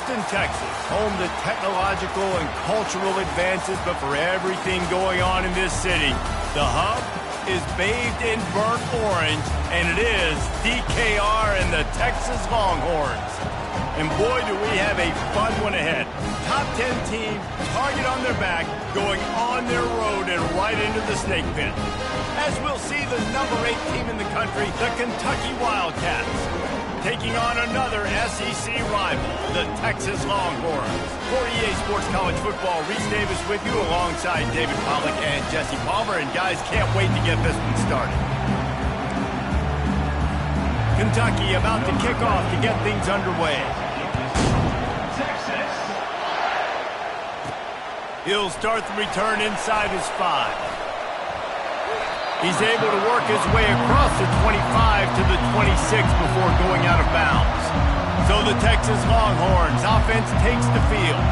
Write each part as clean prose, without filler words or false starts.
Austin, Texas, home to technological and cultural advances, but for everything going on in this city, the hub is bathed in burnt orange, and it is DKR and the Texas Longhorns. And boy, do we have a fun one ahead. Top 10 team, target on their back, going on their road and right into the snake pit. As we'll see the number 8 team in the country, the Kentucky Wildcats, taking on another SEC rival, the Texas Longhorns. For EA Sports College Football, Reese Davis with you alongside David Pollack and Jesse Palmer. And guys, can't wait to get this one started. Kentucky about to kick off to get things underway. Texas. He'll start the return inside his 5. He's able to work his way across the 25 to the 26 before going out of bounds. So the Texas Longhorns offense takes the field.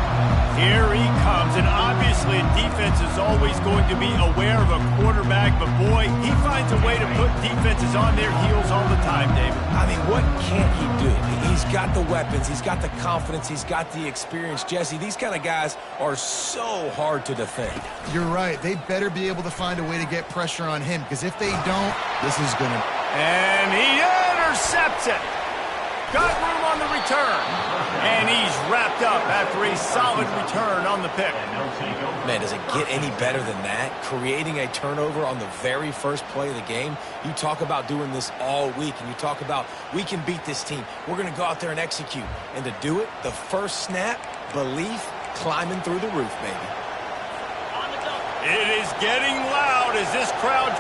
Here he comes, and obviously defense is always going to be aware of a quarterback, but boy, he finds a way to put defenses on their heels all the time, David. I mean, what can't he do? He's got the weapons, he's got the confidence, he's got the experience. Jesse, these kind of guys are so hard to defend. You're right. They better be able to find a way to get pressure on him, because if they don't, this is going to... And he intercepts it. Got room on the return. And he's wrapped up after a solid return on the pick. Man, does it get any better than that? Creating a turnover on the very first play of the game. You talk about doing this all week, and you talk about, we can beat this team. We're going to go out there and execute. And to do it, the first snap, belief, climbing through the roof, baby. It is getting loud as this crowd...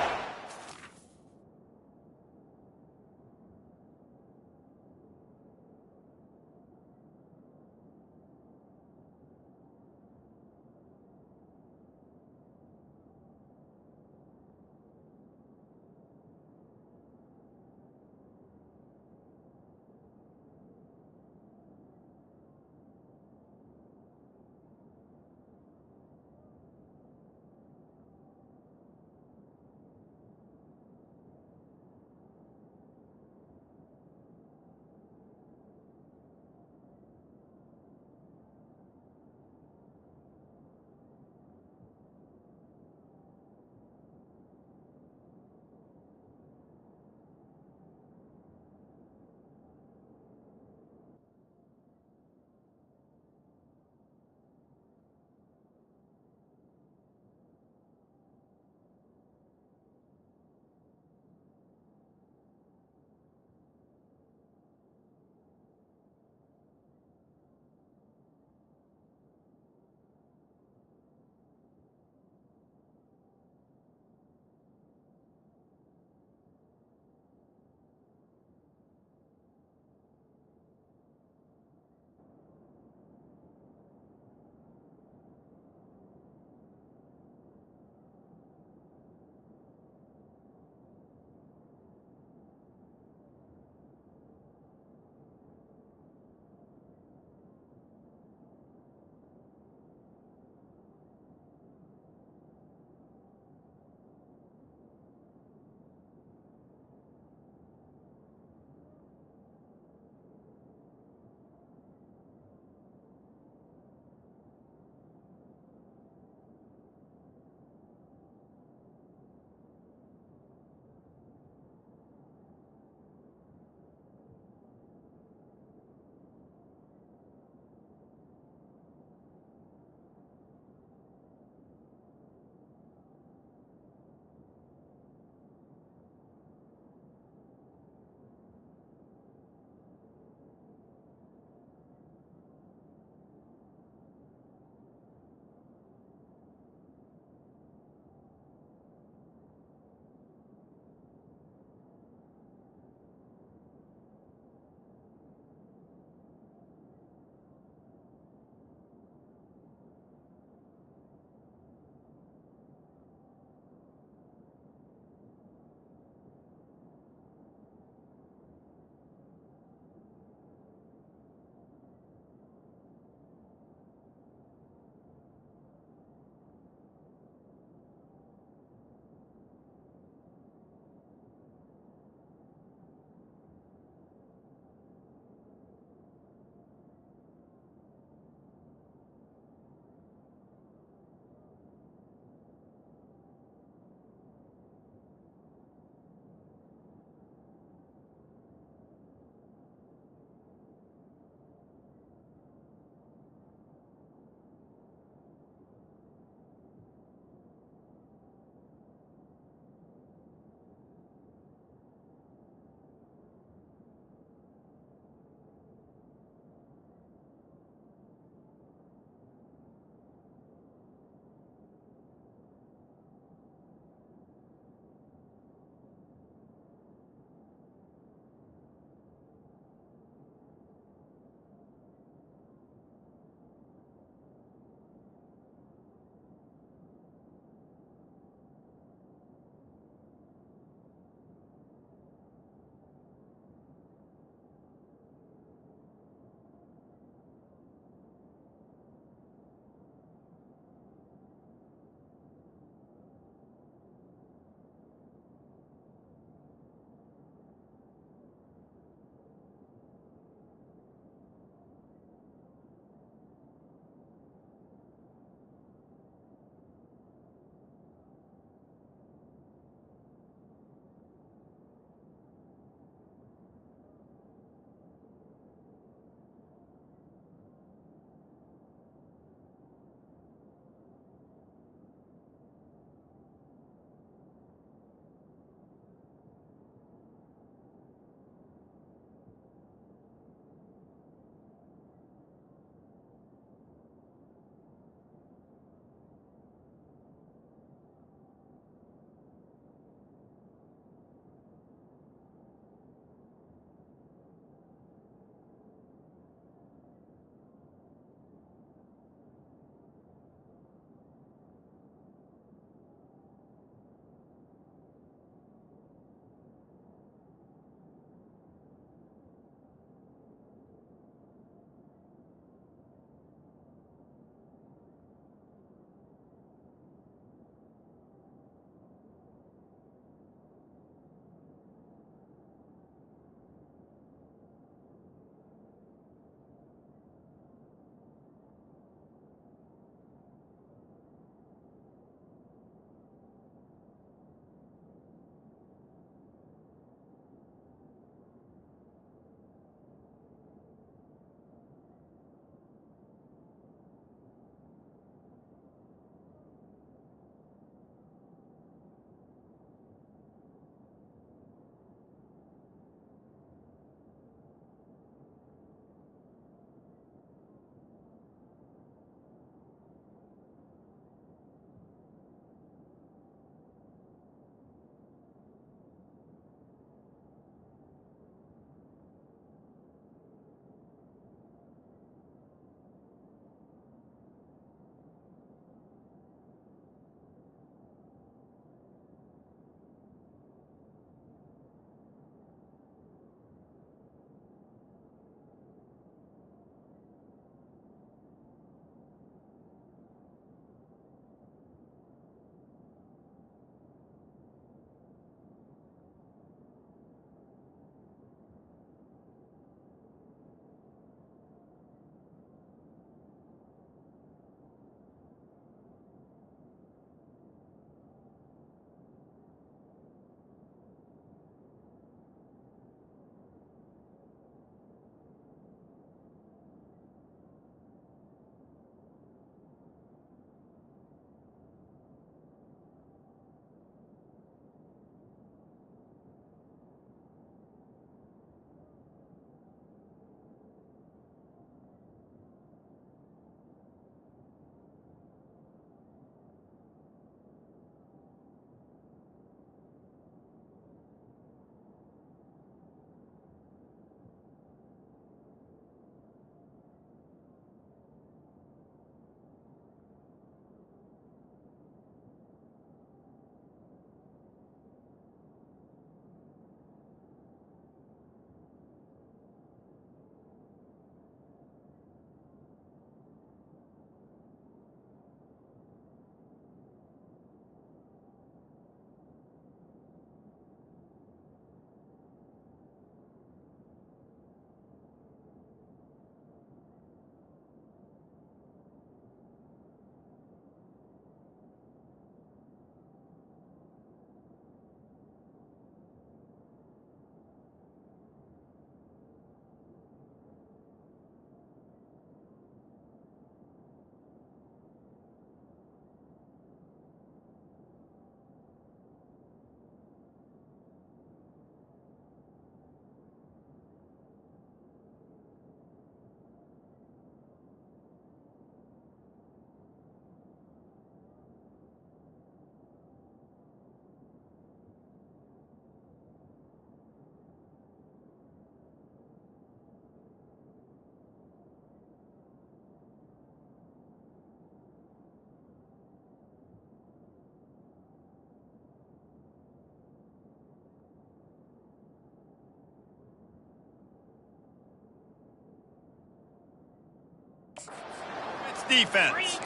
defense.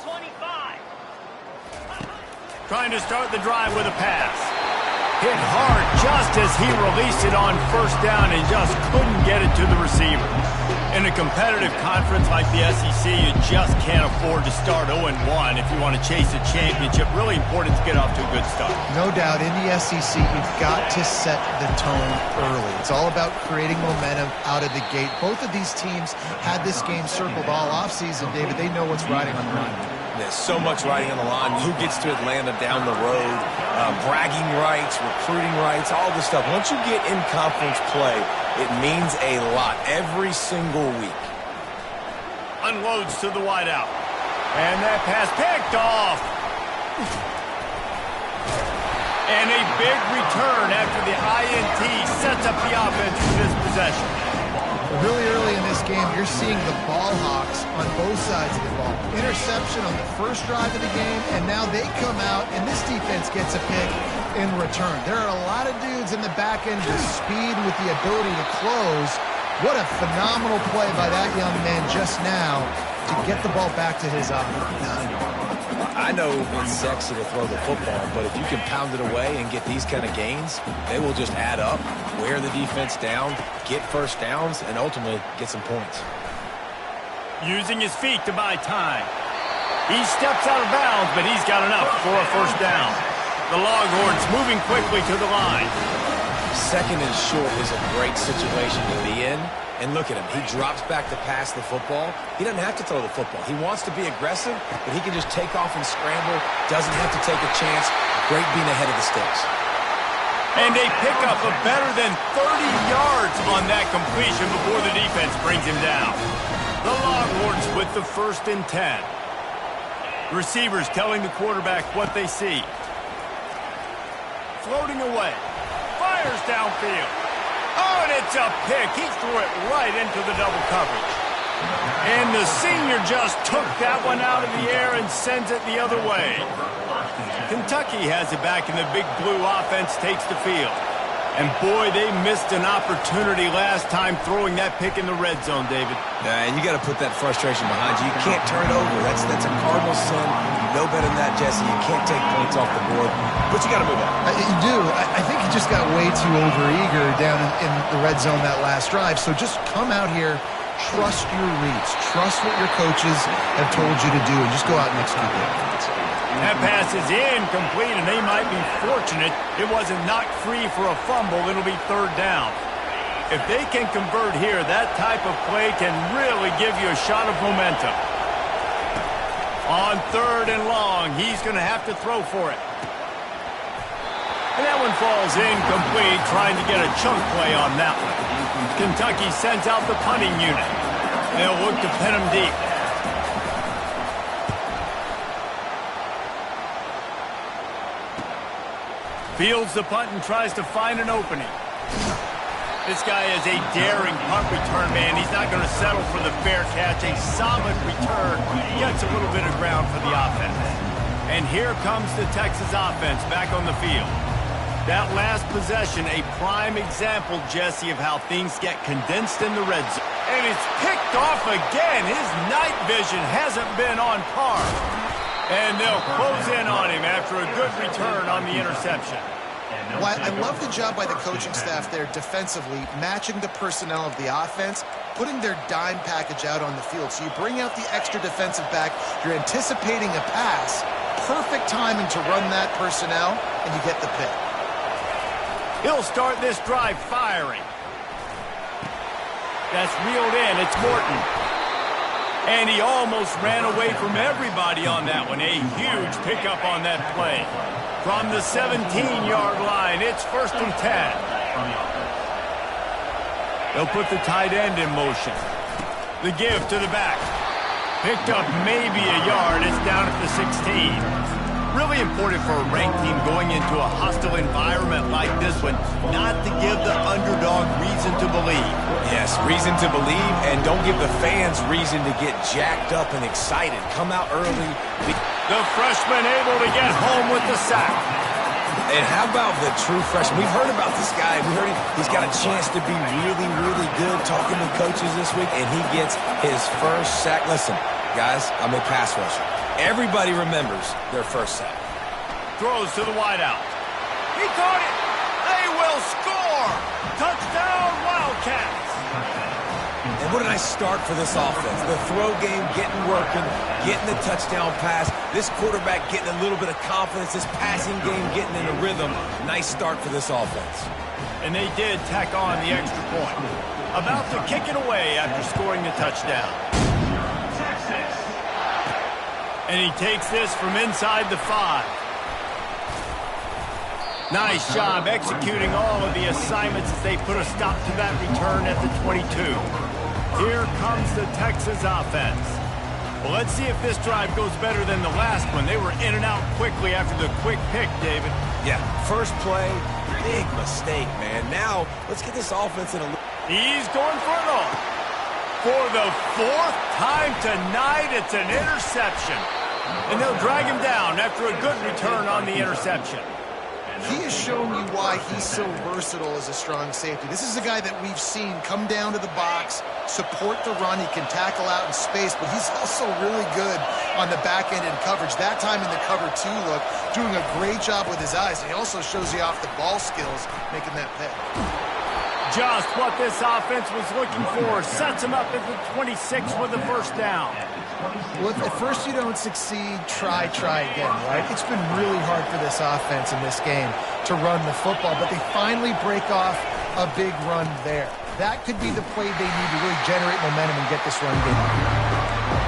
Trying to start the drive with a pass. Hit hard just as he released it on first down and just couldn't get it to the receiver. In a competitive conference like the SEC, you just can't afford to start 0-1 if you want to chase a championship. Really important to get off to a good start. No doubt, in the SEC, you've got to set the tone early. It's all about creating momentum out of the gate. Both of these teams had this game circled all offseason, David. They know what's riding on the line. There's so much riding on the line. Who gets to Atlanta down the road? Bragging rights, recruiting rights, all this stuff. Once you get in conference play, it means a lot every single week. Unloads to the wideout. And that pass picked off. And a big return after the INT sets up the offense for this possession. Really early in this game, you're seeing the ball hawks on both sides of the ball. Interception on the first drive of the game, and now they come out, and this defense gets a pick in return. There are a lot of dudes in the back end with speed, with the ability to close. What a phenomenal play by that young man just now to get the ball back to his offense. I know it's sexy to throw the football, but if you can pound it away and get these kind of gains, they will just add up, wear the defense down, get first downs, and ultimately get some points. Using his feet to buy time. He steps out of bounds, but he's got enough for a first down. The Longhorns moving quickly to the line. Second and short is a great situation to be in. And look at him. He drops back to pass the football. He doesn't have to throw the football. He wants to be aggressive, but he can just take off and scramble. Doesn't have to take a chance. Great being ahead of the sticks. And a pickup of better than 30 yards on that completion before the defense brings him down. The Longhorns with the 1st and 10. Receivers telling the quarterback what they see. Floating away. Fires downfield. Oh, and it's a pick. He threw it right into the double coverage. And the senior just took that one out of the air and sends it the other way. Kentucky has it back, and the Big Blue offense takes the field. And, boy, they missed an opportunity last time throwing that pick in the red zone, David. And you got to put that frustration behind you. You can't turn it over. That's a cardinal sin. You know better than that, Jesse. You can't take points off the board. But you got to move on. You do. I think he just got way too overeager down in the red zone that last drive. So just come out here, trust your reads. Trust what your coaches have told you to do, and just go out and execute it. That pass is incomplete, and they might be fortunate it wasn't knocked free for a fumble. It'll be 3rd down. If they can convert here, that type of play can really give you a shot of momentum. On 3rd and long, he's going to have to throw for it. And that one falls incomplete, trying to get a chunk play on that one. Kentucky sends out the punting unit. They'll look to pin him deep. Fields the punt and tries to find an opening. This guy is a daring punt return man. He's not going to settle for the fair catch. A solid return. Gets a little bit of ground for the offense. And here comes the Texas offense back on the field. That last possession, a prime example, Jesse, of how things get condensed in the red zone. And it's picked off again. His night vision hasn't been on par. And they'll close in on him after a good return on the interception. Well, I love the job by the coaching staff there defensively, matching the personnel of the offense, putting their dime package out on the field. So you bring out the extra defensive back, you're anticipating a pass, perfect timing to run that personnel, and you get the pick. He'll start this drive firing. That's reeled in. It's Morton. And he almost ran away from everybody on that one. A huge pickup on that play. From the 17-yard line, it's 1st and 10. They'll put the tight end in motion. The give to the back. Picked up maybe a yard. It's down at the 16. Really important for a ranked team going into a hostile environment like this one, not to give the underdog reason to believe. Yes, reason to believe, and don't give the fans reason to get jacked up and excited. Come out early. The freshman able to get home with the sack. And how about the true freshman? We've heard about this guy. We heard he's got a chance to be really, really good talking to coaches this week, and he gets his first sack. Listen, guys, I'm a pass rusher. Everybody remembers their first sack. Throws to the wideout. He caught it. They will score. Touchdown, Wildcats. And what a nice start for this offense. The throw game getting working, getting the touchdown pass. This quarterback getting a little bit of confidence. This passing game getting in a rhythm. Nice start for this offense. And they did tack on the extra point. About to kick it away after scoring the touchdown. And he takes this from inside the 5. Nice job executing all of the assignments as they put a stop to that return at the 22. Here comes the Texas offense. Well, let's see if this drive goes better than the last one. They were in and out quickly after the quick pick, David. Yeah, first play, big mistake, man. Now, let's get this offense in a... He's going for it all. For the 4th time tonight, it's an interception. And they'll drag him down after a good return on the interception. He has shown you why he's so versatile as a strong safety. This is a guy that we've seen come down to the box, support the run. He can tackle out in space, but he's also really good on the back end in coverage. That time in the cover 2 look, doing a great job with his eyes. And he also shows you off the ball skills, making that pick. Just what this offense was looking for. Sets him up at the 26 with the first down. Well, if at first you don't succeed, try again, right? It's been really hard for this offense in this game to run the football, but they finally break off a big run there. That could be the play they need to really generate momentum and get this run game.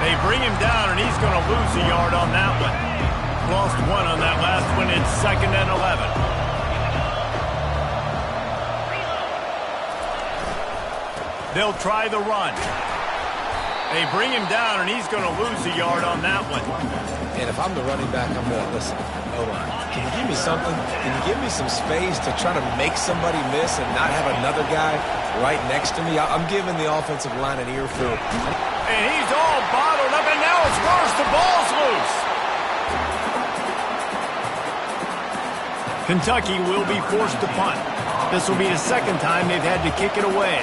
They bring him down, and he's going to lose a yard on that one. Lost 1 on that last one. It's 2nd and 11. They'll try the run. They bring him down, and he's going to lose a yard on that one. And if I'm the running back, I'm going to listen. O-line, can you give me something? Can you give me some space to try to make somebody miss and not have another guy right next to me? I'm giving the offensive line an earful. And he's all bottled up, and now it's worse. The ball's loose. Kentucky will be forced to punt. This will be the 2nd time they've had to kick it away.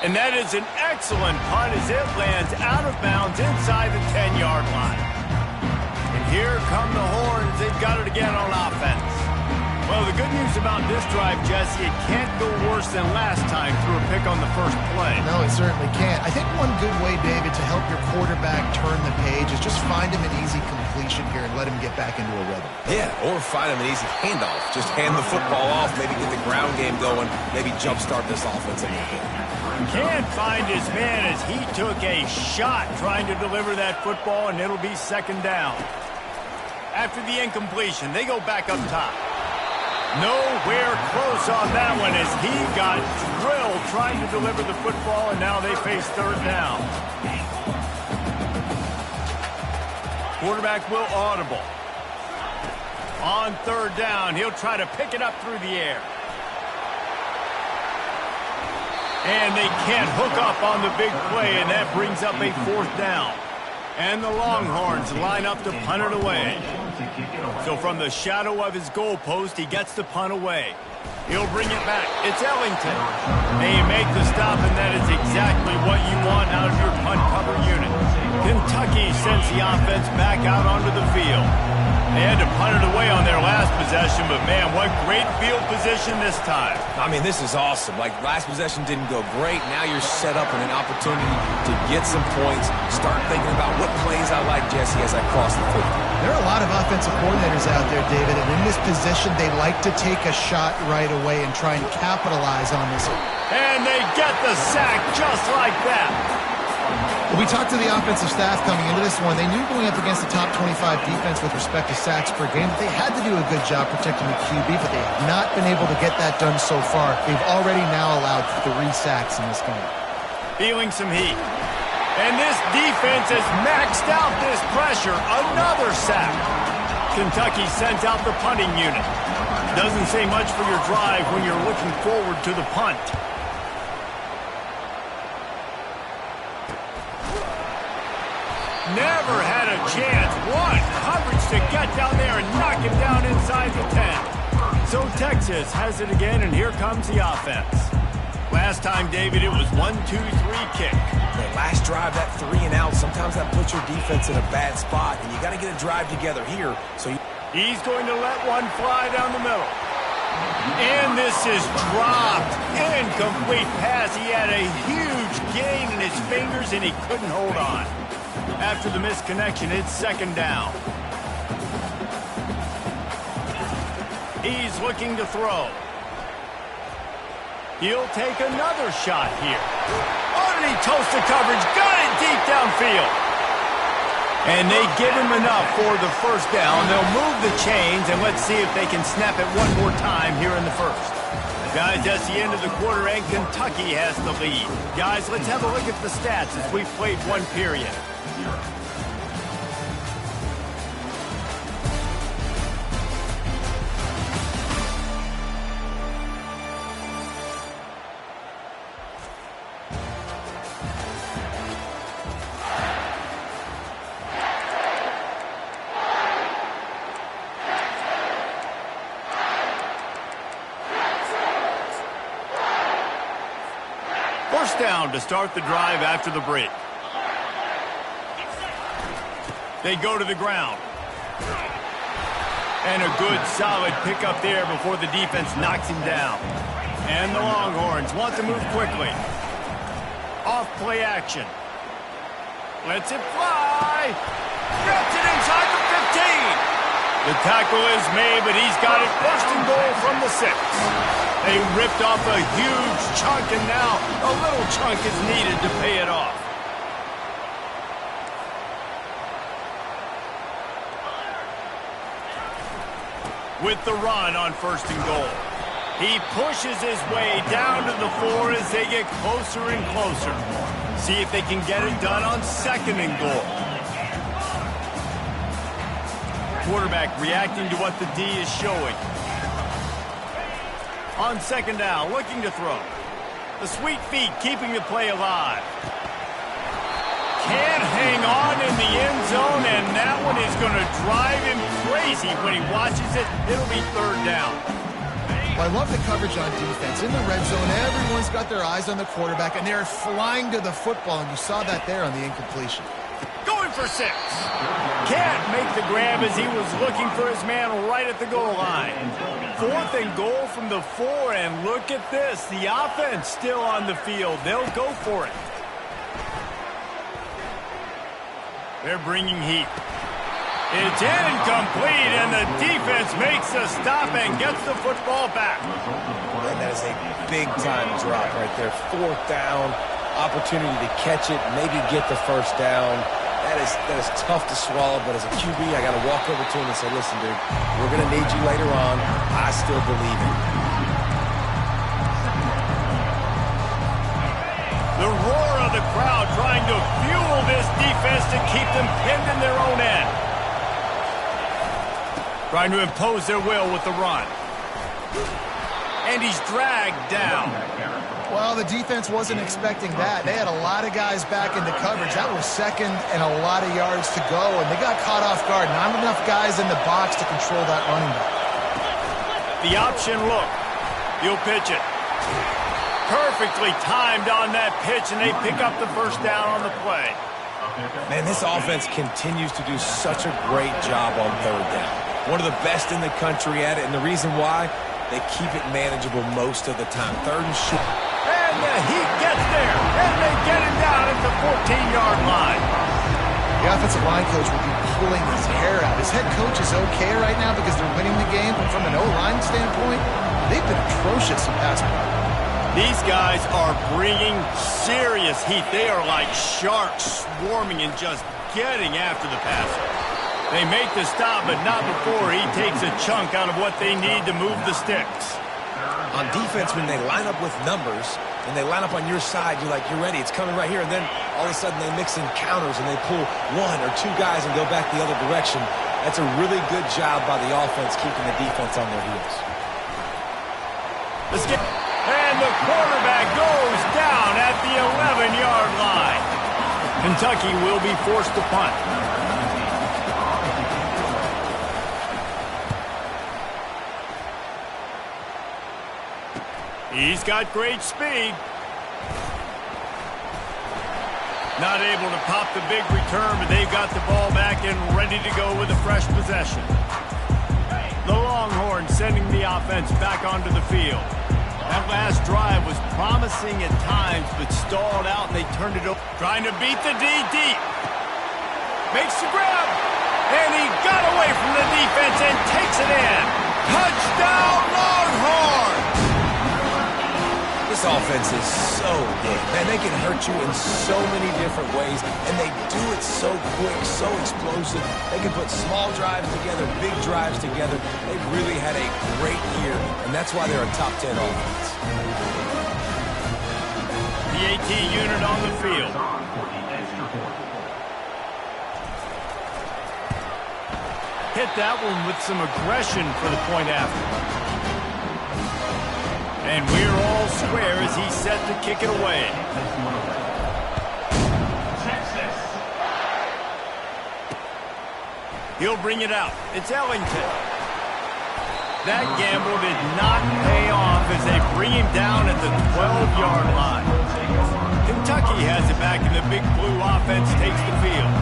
And that is an excellent punt as it lands out of bounds inside the 10-yard line. And here come the Horns. They've got it again on offense. Well, the good news about this drive, Jesse, it can't go worse than last time through a pick on the first play. No, it certainly can't. I think one good way, David, to help your quarterback turn the page is just find him an easy completion here and let him get back into a rhythm. Yeah, or find him an easy handoff. Just hand the football off, maybe get the ground game going, maybe jumpstart this offense a little bit. Can't find his man as he took a shot trying to deliver that football, and it'll be 2nd down. After the incompletion, they go back up top. Nowhere close on that one as he got drilled trying to deliver the football, and now they face 3rd down. Quarterback will audible. On 3rd down, he'll try to pick it up through the air. And they can't hook up on the big play, and that brings up a 4th down. And the Longhorns line up to punt it away. So from the shadow of his goalpost, he gets the punt away. He'll bring it back. It's Ellington. They make the stop, and that is exactly what you want out of your punt cover unit. Kentucky sends the offense back out onto the field. They had to punt it away on their last possession, but man, what great field position this time. I mean, this is awesome. Like, last possession didn't go great. Now you're set up in an opportunity to get some points. Start thinking about what plays I like, Jesse, as I cross the field. There are a lot of offensive coordinators out there, David, and in this position, they like to take a shot right away and try and capitalize on this. And they get the sack just like that. We talked to the offensive staff coming into this one. They knew going up against the top 25 defense with respect to sacks per game that they had to do a good job protecting the QB, but they have not been able to get that done so far. They've already now allowed 3 sacks in this game. Feeling some heat. And this defense has maxed out this pressure. Another sack. Kentucky sends out the punting unit. Doesn't say much for your drive when you're looking forward to the punt. Never had a chance. What coverage to get down there and knock him down inside the 10. So Texas has it again, and here comes the offense. Last time, David, it was 1-2-3 kick. The last drive, that 3 and out, sometimes that puts your defense in a bad spot, and you got to get a drive together here. He's going to let one fly down the middle. And this is dropped. Incomplete pass. He had a huge gain in his fingers, and he couldn't hold on. After the misconnection, it's second down. He's looking to throw. He'll take another shot here. Underneath toasted coverage. Got it deep downfield. And they give him enough for the first down. They'll move the chains, and let's see if they can snap it one more time here in the first. Guys, that's the end of the quarter, and Kentucky has the lead. Guys, let's have a look at the stats as we've played one period. First down to start the drive after the break. They go to the ground. And a good solid pickup there before the defense knocks him down. And the Longhorns want to move quickly. Off play action. Lets it fly. Gets it inside the 15. The tackle is made, but he's got it first and goal from the 6. They ripped off a huge chunk, and now a little chunk is needed to pay it off. With the run on first and goal. He pushes his way down to the 4 as they get closer and closer. See if they can get it done on second and goal. Quarterback reacting to what the D is showing. On second down, looking to throw. The sweet feet keeping the play alive. Can't hang on in the end zone, and that one is going to drive him crazy when he watches it. It'll be third down. Well, I love the coverage on defense. In the red zone, everyone's got their eyes on the quarterback, and they're flying to the football, and you saw that there on the incompletion. Going for 6. Can't make the grab as he was looking for his man right at the goal line. Fourth and goal from the 4, and look at this. The offense still on the field. They'll go for it. They're bringing heat. It's incomplete, and the defense makes a stop and gets the football back. And that is a big-time drop right there. Fourth down, opportunity to catch it, maybe get the first down. That is tough to swallow, but as a QB, I got to walk over to him and say, listen, dude, we're going to need you later on. I still believe it. The roar of the crowd trying to fuel this defense to keep them pinned in their own end. Trying to impose their will with the run. And he's dragged down. Well, the defense wasn't expecting that. They had a lot of guys back into coverage. That was second and a lot of yards to go, and they got caught off guard. Not enough guys in the box to control that running back. The option look. He'll pitch it. Perfectly timed on that pitch, and they pick up the first down on the play. Man, this offense continues to do such a great job on third down. One of the best in the country at it, and the reason why, they keep it manageable most of the time. Third and short. And the Heat gets there, and they get him down at the 14-yard line. The offensive line coach will be pulling his hair out. His head coach is okay right now because they're winning the game, but from an O-line standpoint, they've been atrocious in pass play. These guys are bringing serious heat. They are like sharks swarming and just getting after the passer. They make the stop, but not before he takes a chunk out of what they need to move the sticks. On defense, when they line up with numbers, and they line up on your side, you're like, you're ready, it's coming right here, and then all of a sudden they mix in counters and they pull 1 or 2 guys and go back the other direction. That's a really good job by the offense keeping the defense on their heels. And the quarterback goes down at the 11-yard line. Kentucky will be forced to punt. He's got great speed. Not able to pop the big return, but they've got the ball back and ready to go with a fresh possession. The Longhorns sending the offense back onto the field. That last drive was promising at times, but stalled out, and they turned it over. Trying to beat the D deep. Makes the grab, and he got away from the defense and takes it in. Touchdown, Longhorns! This offense is so good. Man, they can hurt you in so many different ways, and they do it so quick, so explosive. They can put small drives together, big drives together. They've really had a great year, and that's why they're a top 10 offense. The AT unit on the field. Hit that one with some aggression for the point after. And we're all square as he's set to kick it away. He'll bring it out. It's Ellington. That gamble did not pay off as they bring him down at the 12-yard line. Kentucky has it back, and the Big Blue offense takes the field.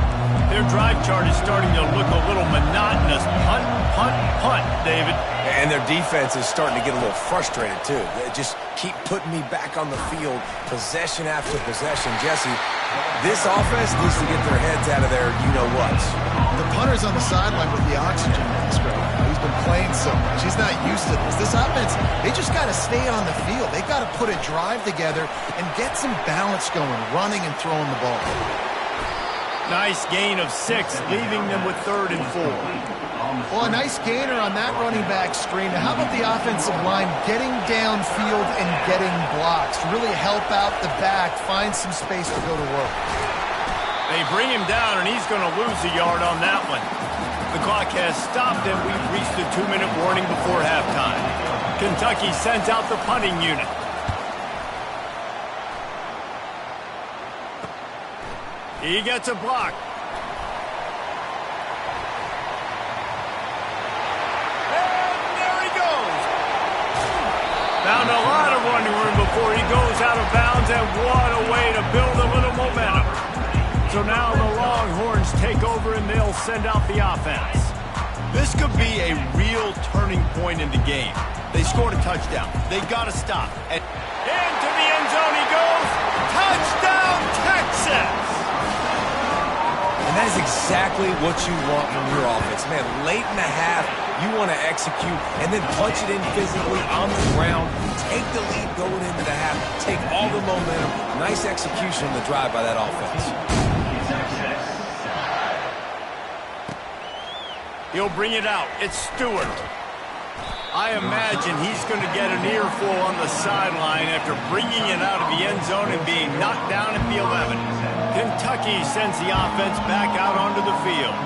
Their drive chart is starting to look a little monotonous. Punt, punt, punt, David. And their defense is starting to get a little frustrated, too. They just keep putting me back on the field, possession after possession. Jesse, this offense needs to get their heads out of their you-know-whats. The punter's on the sideline with the oxygen mask right now. He's been playing so much. He's not used to this. This offense, they just got to stay on the field. They've got to put a drive together and get some balance going, running and throwing the ball. Nice gain of 6, leaving them with 3rd and 4. Well, a nice gainer on that running back screen. Now, how about the offensive line getting downfield and getting blocks to really help out the back, find some space to go to work? They bring him down, and he's going to lose a yard on that one. The clock has stopped, and we've reached the 2-minute warning before halftime. Kentucky sends out the punting unit. He gets a block. Found a lot of running room before he goes out of bounds, and what a way to build a little momentum. So now the Longhorns take over, and they'll send out the offense. This could be a real turning point in the game. They scored a touchdown. They got to stop. And into the end zone he goes. Touchdown, Texas! And that is exactly what you want from your offense. Man, late in the half, you want to execute and then punch it in physically on the ground. Take the lead going into the half. Take all the momentum. Nice execution on the drive by that offense. He'll bring it out. It's Stewart. I imagine he's going to get an earful on the sideline after bringing it out of the end zone and being knocked down at the 11. Kentucky sends the offense back out onto the field.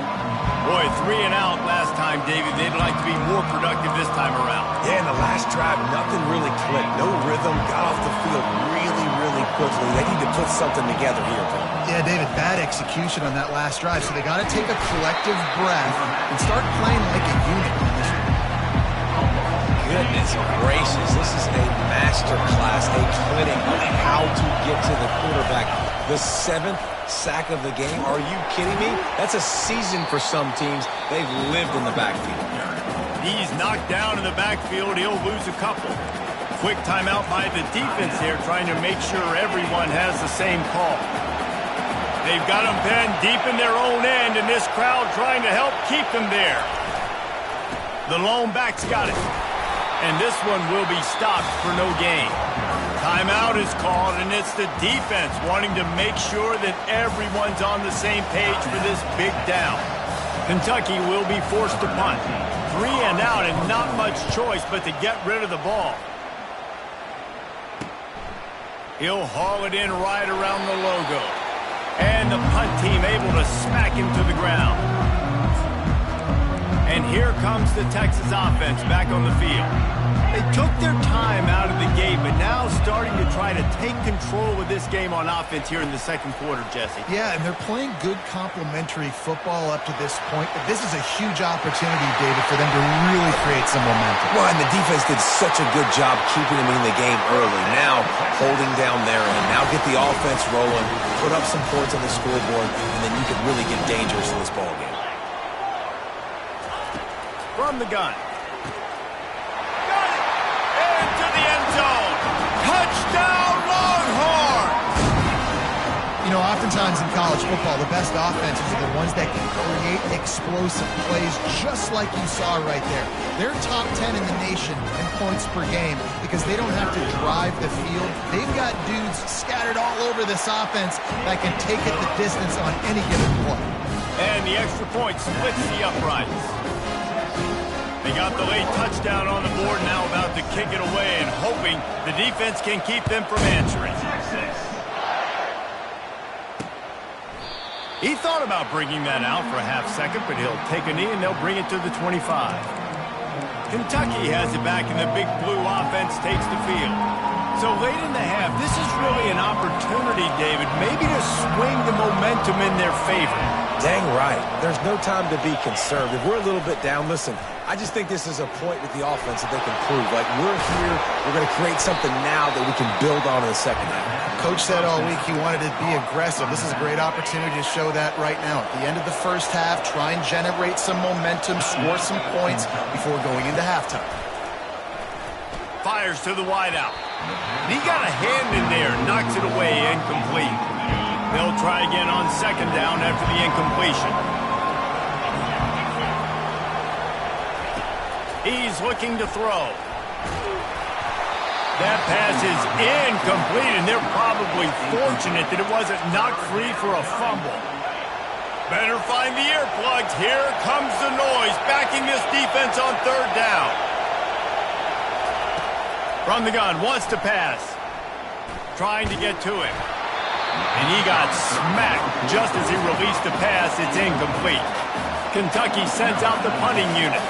Boy, 3 and out last time, David. They'd like to be more productive this time around. Yeah, in the last drive, nothing really clicked. No rhythm. Got off the field really, really quickly. They need to put something together here, Tom. Yeah, David, bad execution on that last drive. So they got to take a collective breath and start playing like a unit on this one. Goodness gracious, this is a master class, a clinic on how to get to the quarterback. The 7th sack of the game. Are you kidding me? That's a season for some teams. They've lived in the backfield. He's knocked down in the backfield. He'll lose a couple. Quick timeout by the defense here, trying to make sure everyone has the same call. They've got them pinned deep in their own end, and this crowd trying to help keep them there. The lone back's got it. And this one will be stopped for no gain. Timeout is called, and it's the defense wanting to make sure that everyone's on the same page for this big down. Kentucky will be forced to punt. 3 and out, and not much choice but to get rid of the ball. He'll haul it in right around the logo. And the punt team able to smack him to the ground. And here comes the Texas offense back on the field. They took their time out of the gate, but now starting to try to take control of this game on offense here in the second quarter, Jesse. Yeah, and they're playing good complementary football up to this point. But this is a huge opportunity, David, for them to really create some momentum. Well, and the defense did such a good job keeping them in the game early. Now, holding down their end. Now get the offense rolling, put up some points on the scoreboard, and then you can really get dangerous in this ballgame. From the gun. Into the end zone. Touchdown, Longhorns! You know, oftentimes in college football, the best offenses are the ones that can create explosive plays just like you saw right there. They're top 10 in the nation in points per game because they don't have to drive the field. They've got dudes scattered all over this offense that can take it the distance on any given play. And the extra point splits the uprights. They got the late touchdown on the board, now about to kick it away and hoping the defense can keep them from answering. He thought about bringing that out for a half second, but he'll take a knee and they'll bring it to the 25. Kentucky has it back and the big blue offense takes the field. So late in the half, this is really an opportunity, David, maybe to swing the momentum in their favor. Dang right. There's no time to be concerned. If we're a little bit down, listen, I just think this is a point with the offense that they can prove. Like, we're here, we're going to create something now that we can build on in the second half. Coach said all week he wanted to be aggressive. This is a great opportunity to show that right now. At the end of the first half, try and generate some momentum, score some points before going into halftime. Fires to the wideout. He got a hand in there, knocks it away, incomplete. They'll try again on second down after the incompletion. He's looking to throw. That pass is incomplete, and they're probably fortunate that it wasn't knocked free for a fumble. Better find the earplugs. Here comes the noise, backing this defense on third down. From the gun, wants to pass. Trying to get to him. And he got smacked just as he released the pass. It's incomplete. Kentucky sends out the punting unit.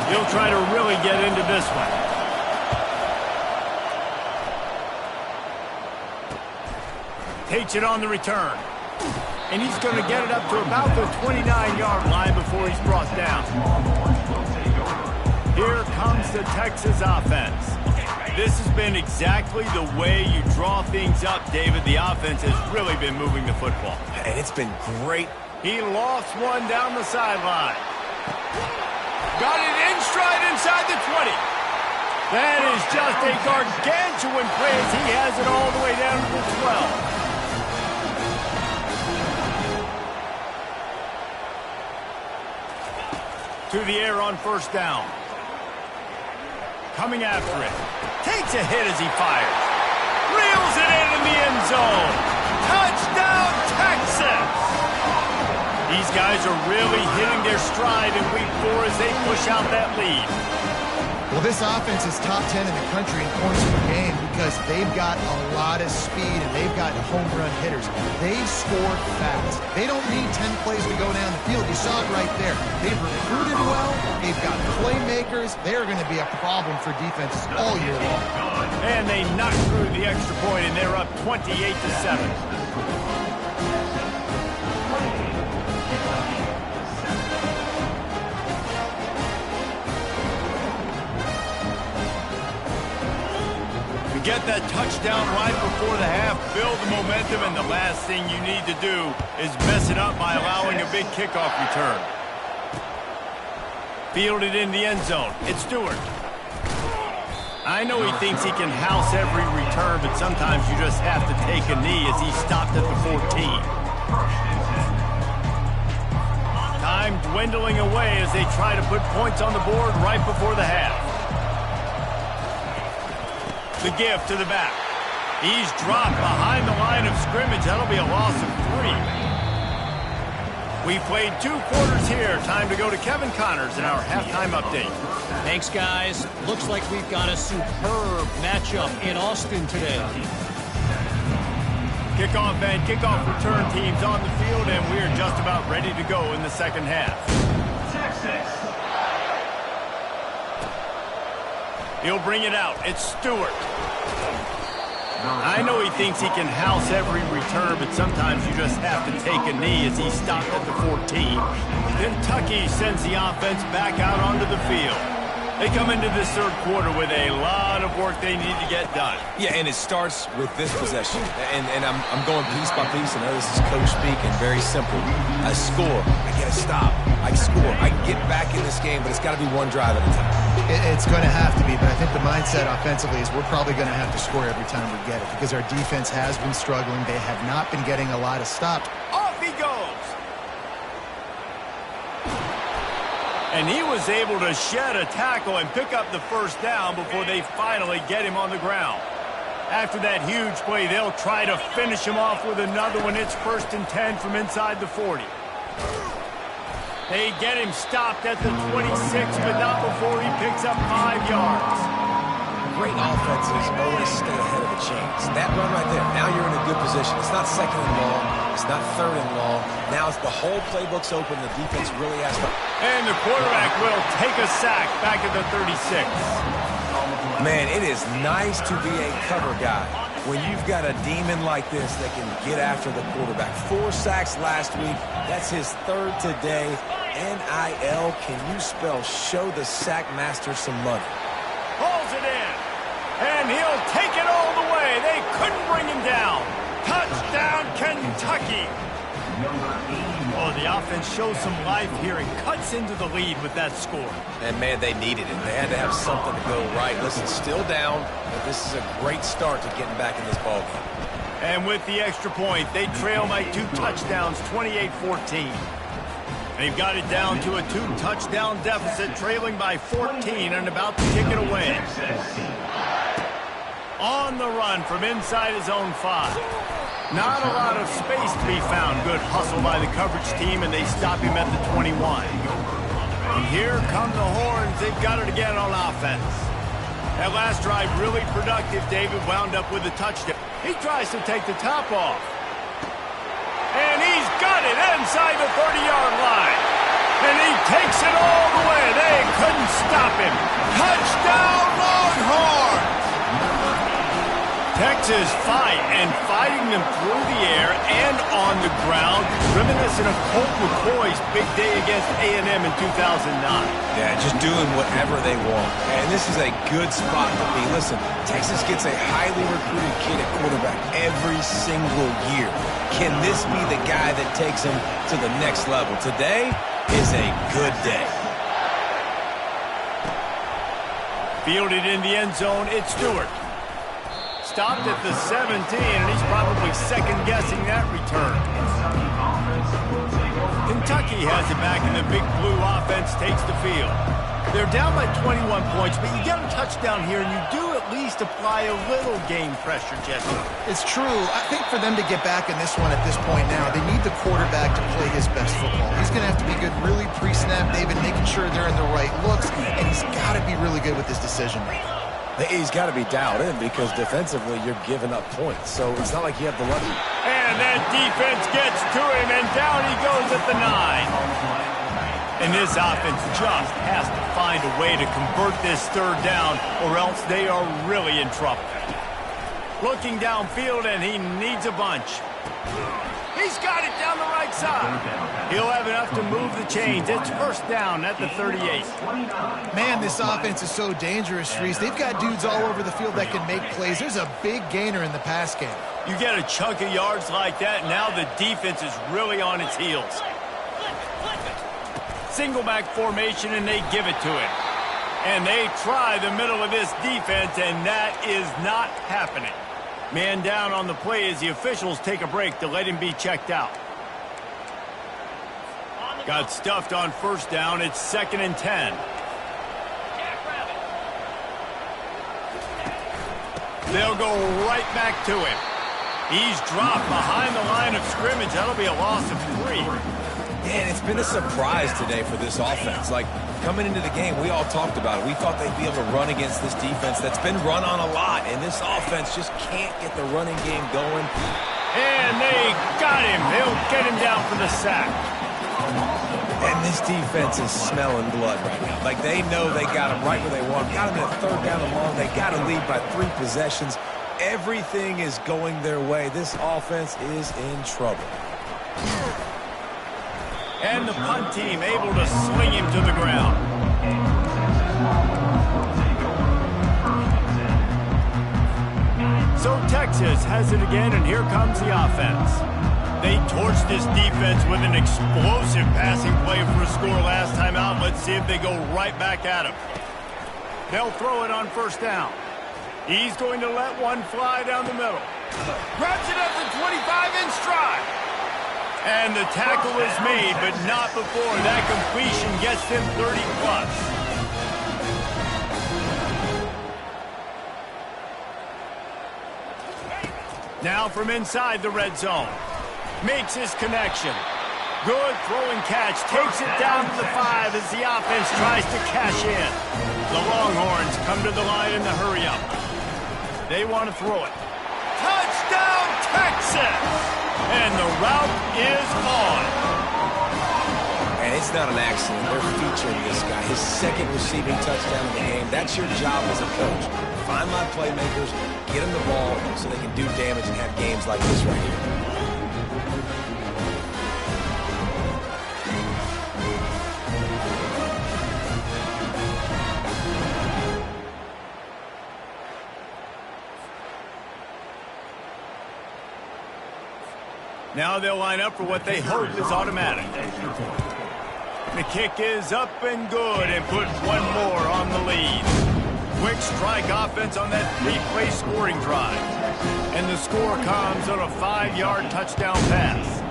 He'll try to really get into this one. Takes it on the return. And he's going to get it up to about the 29-yard line before he's brought down. Here comes the Texas offense. This has been exactly the way you draw things up, David. The offense has really been moving the football. And it's been great. He lost one down the sideline. Got it in stride inside the 20. That is just a gargantuan play as he has it all the way down to the 12. To the air on first down. Coming after it. Takes a hit as he fires. Reels it in the end zone. Touchdown, Texas! These guys are really hitting their stride in week 4 as they push out that lead. Well, this offense is top 10 in the country in points per game because they've got a lot of speed and they've got home run hitters. They score fast. They don't need 10 plays to go down the field. You saw it right there. They've recruited well. They've got playmakers. They're going to be a problem for defenses all year long. And they knocked through the extra point, and they're up 28-7. Get that touchdown right before the half, build the momentum, and the last thing you need to do is mess it up by allowing a big kickoff return. Fielded in the end zone. It's Stewart. I know he thinks he can house every return, but sometimes you just have to take a knee as he stopped at the 14. Time dwindling away as they try to put points on the board right before the half. The give to the back. He's dropped behind the line of scrimmage. That'll be a loss of 3. We played 2 quarters here. Time to go to Kevin Connors in our halftime update. Thanks, guys. Looks like we've got a superb matchup in Austin today. Kickoff and kickoff return teams on the field, and we're just about ready to go in the second half. Texas. He'll bring it out. It's Stewart. I know he thinks he can house every return, but sometimes you just have to take a knee as he stopped at the 14. Kentucky sends the offense back out onto the field. They come into this third quarter with a lot of work they need to get done. Yeah, and it starts with this possession. And I'm going piece by piece. I know this is coach speak and very simple. I score. I get a stop. I score. I get back in this game, but it's got to be one drive at a time. It's going to have to be, but I think the mindset offensively is we're probably going to have to score every time we get it because our defense has been struggling. They have not been getting a lot of stops. Off he goes. And he was able to shed a tackle and pick up the first down before they finally get him on the ground. After that huge play, they'll try to finish him off with another one. It's 1st and 10 from inside the 40. They get him stopped at the 26, but not before he picks up 5 yards. Great offenses always stay ahead of the chains. That run right there, now you're in a good position. It's not 2nd and long. It's not 3rd and long. Now it's the whole playbook's open. The defense really has to... And the quarterback will take a sack back at the 36. Man, it is nice to be a cover guy when you've got a demon like this that can get after the quarterback. 4 sacks last week. That's his 3rd today. NIL, can you spell show the sack master some money? Pulls it in. And he'll take it all the way. They couldn't bring him down. Touchdown, Kentucky. Oh, the offense shows some life here and cuts into the lead with that score. And, man, they needed it. They had to have something to go right. Listen, still down, but this is a great start to getting back in this ballgame. And with the extra point, they trail by 2 touchdowns, 28-14. They've got it down to a 2-touchdown deficit, trailing by 14 and about to kick it away. On the run from inside his own 5. Not a lot of space to be found. Good hustle by the coverage team, and they stop him at the 21. And here come the horns. They've got it again on offense. That last drive really productive. David wound up with a touchdown. He tries to take the top off. And he's got it inside the 30-yard line. And he takes it all the way. They couldn't stop him. Touchdown, Longhorns! Texas fighting them through the air and on the ground, reminiscent of Colt McCoy's big day against A&M in 2009. Yeah, just doing whatever they want. And this is a good spot to be. Listen, Texas gets a highly recruited kid at quarterback every single year. Can this be the guy that takes him to the next level? Today is a good day. Fielded in the end zone, it's Stewart. Stopped at the 17, and he's probably second-guessing that return. Kentucky has it back, and the Big Blue offense takes the field. They're down by 21 points, but you get a touchdown here, and you do at least apply a little game pressure, Jesse. It's true. I think for them to get back in this one at this point now, they need the quarterback to play his best football. He's going to have to be good really pre-snap, David, making sure they're in the right looks, and he's got to be really good with his decision-making. He's got to be dialed in because defensively you're giving up points. So it's not like you have the luxury. And that defense gets to him, and down he goes at the 9. And this offense just has to find a way to convert this 3rd down, or else they are really in trouble. Looking downfield, and he needs a bunch. He's got it down the right side. He'll have enough to move the chains. It's 1st down at the 38. Man, this offense is so dangerous, Reese. They've got dudes all over the field that can make plays. There's a big gainer in the pass game. You get a chunk of yards like that, and now the defense is really on its heels. Single back formation, and they give it to him. And they try the middle of this defense, and that is not happening. Man down on the play as the officials take a break to let him be checked out. Got stuffed on 1st down. It's 2nd and 10. They'll go right back to him. He's dropped behind the line of scrimmage. That'll be a loss of 3. And it's been a surprise today for this offense. Like, coming into the game, we all talked about it. We thought they'd be able to run against this defense that's been run on a lot, and this offense just can't get the running game going. And they got him. They'll get him down for the sack. And this defense is smelling blood right now. Like, they know they got him right where they want him. Got him at 3rd down and long. They got to lead by 3 possessions. Everything is going their way. This offense is in trouble. And the punt team able to sling him to the ground. So Texas has it again, and here comes the offense. They torched this defense with an explosive passing play for a score last time out. Let's see if they go right back at him. They'll throw it on 1st down. He's going to let one fly down the middle. Grabs it up to 25 in stride. And the tackle is made, but not before that completion gets them 30+. Now from inside the red zone. Makes his connection. Good throwing catch. Takes it down to the 5 as the offense tries to cash in. The Longhorns come to the line in the hurry-up. They want to throw it. Touchdown, Texas! And the route is on. And it's not an accident. They're featuring this guy. His 2nd receiving touchdown in the game. That's your job as a coach. Find my playmakers, get them the ball so they can do damage and have games like this right here. Now they'll line up for what they hope is automatic. The kick is up and good and put one more on the lead. Quick strike offense on that 3-play scoring drive. And the score comes on a 5-yard touchdown pass.